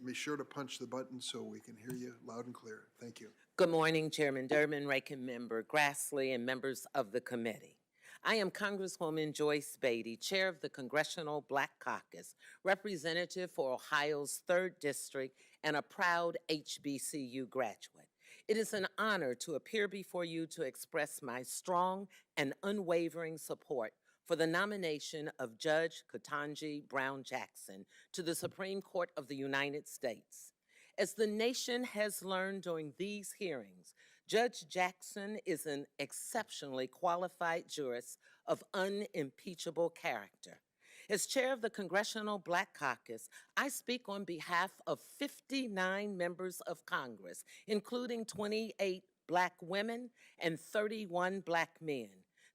Be sure to punch the button so we can hear you loud and clear. Thank you. Good morning, Chairman Durbin, Ranking Member Grassley, and members of the committee. I am Congresswoman Joyce Beatty, Chair of the Congressional Black Caucus, representative for Ohio's 3rd District, and a proud HBCU graduate. It is an honor to appear before you to express my strong and unwavering support for the nomination of Judge Ketanji Brown Jackson to the Supreme Court of the United States. As the nation has learned during these hearings, Judge Jackson is an exceptionally qualified jurist of unimpeachable character. As chair of the Congressional Black Caucus, I speak on behalf of 59 members of Congress, including 28 Black women and 31 Black men,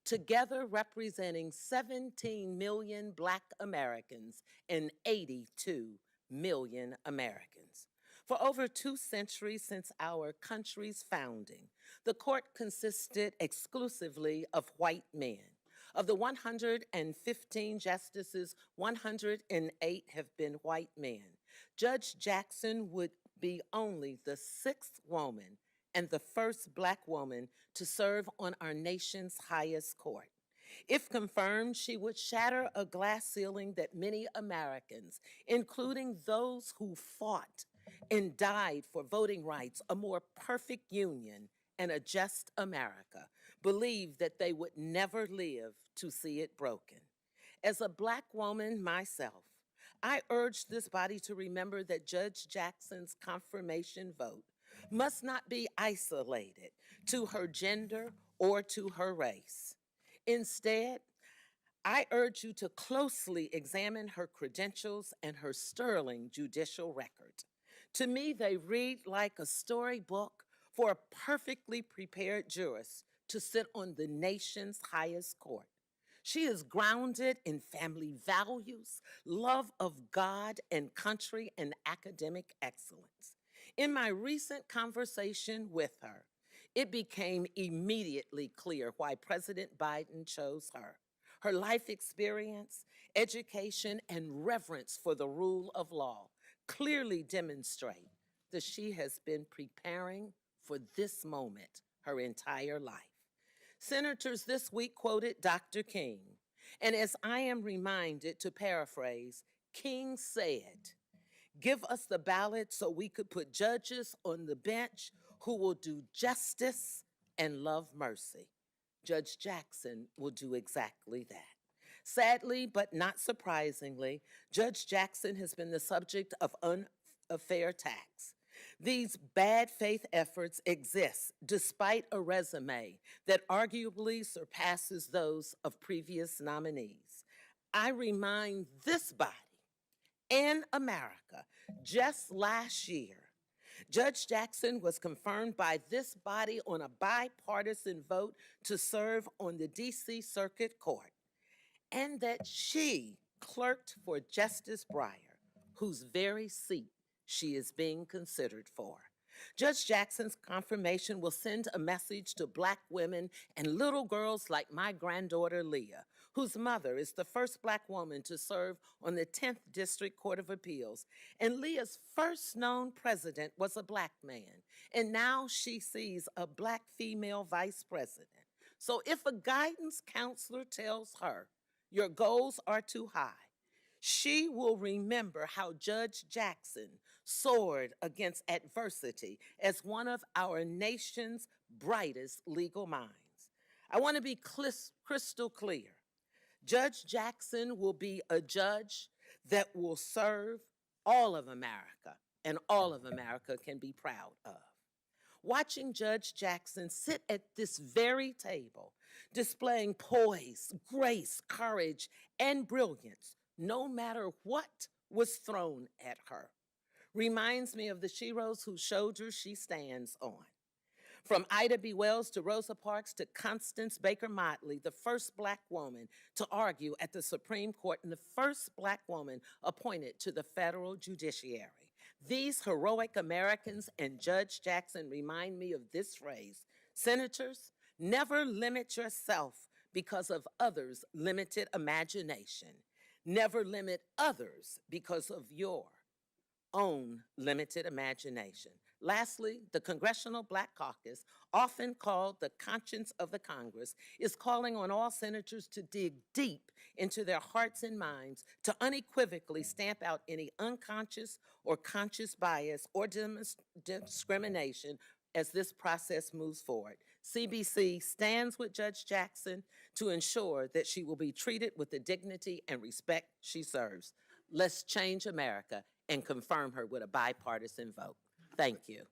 together representing 17 million Black Americans and 82 million Americans. For over 2 centuries since our country's founding, the court consisted exclusively of white men. Of the 115 justices, 108 have been white men. Judge Jackson would be only the 6th woman and the first Black woman to serve on our nation's highest court. If confirmed, she would shatter a glass ceiling that many Americans, including those who fought and died for voting rights, a more perfect union, and a just America, believed that they would never live to see it broken. As a Black woman myself, I urge this body to remember that Judge Jackson's confirmation vote must not be isolated to her gender or to her race. Instead, I urge you to closely examine her credentials and her sterling judicial record. To me, they read like a storybook for a perfectly prepared jurist to sit on the nation's highest court. She is grounded in family values, love of God and country, and academic excellence. In my recent conversation with her, it became immediately clear why President Biden chose her. Her life experience, education, and reverence for the rule of law clearly demonstrate that she has been preparing for this moment her entire life. Senators this week quoted Dr. King, and as I am reminded to paraphrase, King said, "Give us the ballot so we could put judges on the bench who will do justice and love mercy." Judge Jackson will do exactly that. Sadly, but not surprisingly, Judge Jackson has been the subject of unfair attacks. These bad faith efforts exist despite a resume that arguably surpasses those of previous nominees. I remind this body and America, just last year, Judge Jackson was confirmed by this body on a bipartisan vote to serve on the D.C. Circuit Court, and that she clerked for Justice Breyer, whose very seat she is being considered for. Judge Jackson's confirmation will send a message to Black women and little girls like my granddaughter Leah, whose mother is the first Black woman to serve on the 10th District Court of Appeals. And Leah's first known president was a Black man, and now she sees a Black female vice president. So if a guidance counselor tells her, "Your goals are too high," she will remember how Judge Jackson soared against adversity as one of our nation's brightest legal minds. I want to be crystal clear. Judge Jackson will be a judge that will serve all of America, and all of America can be proud of. Watching Judge Jackson sit at this very table, displaying poise, grace, courage, and brilliance, no matter what was thrown at her, reminds me of the sheroes whose shoulders she stands on. From Ida B. Wells to Rosa Parks to Constance Baker Motley, the first Black woman to argue at the Supreme Court and the first Black woman appointed to the federal judiciary. These heroic Americans and Judge Jackson remind me of this phrase: senators, never limit yourself because of others' limited imagination. Never limit others because of your own limited imagination. Lastly, the Congressional Black Caucus, often called the conscience of the Congress, is calling on all senators to dig deep into their hearts and minds to unequivocally stamp out any unconscious or conscious bias or discrimination as this process moves forward. CBC stands with Judge Jackson to ensure that she will be treated with the dignity and respect she serves. Let's change America and confirm her with a bipartisan vote. Thank you.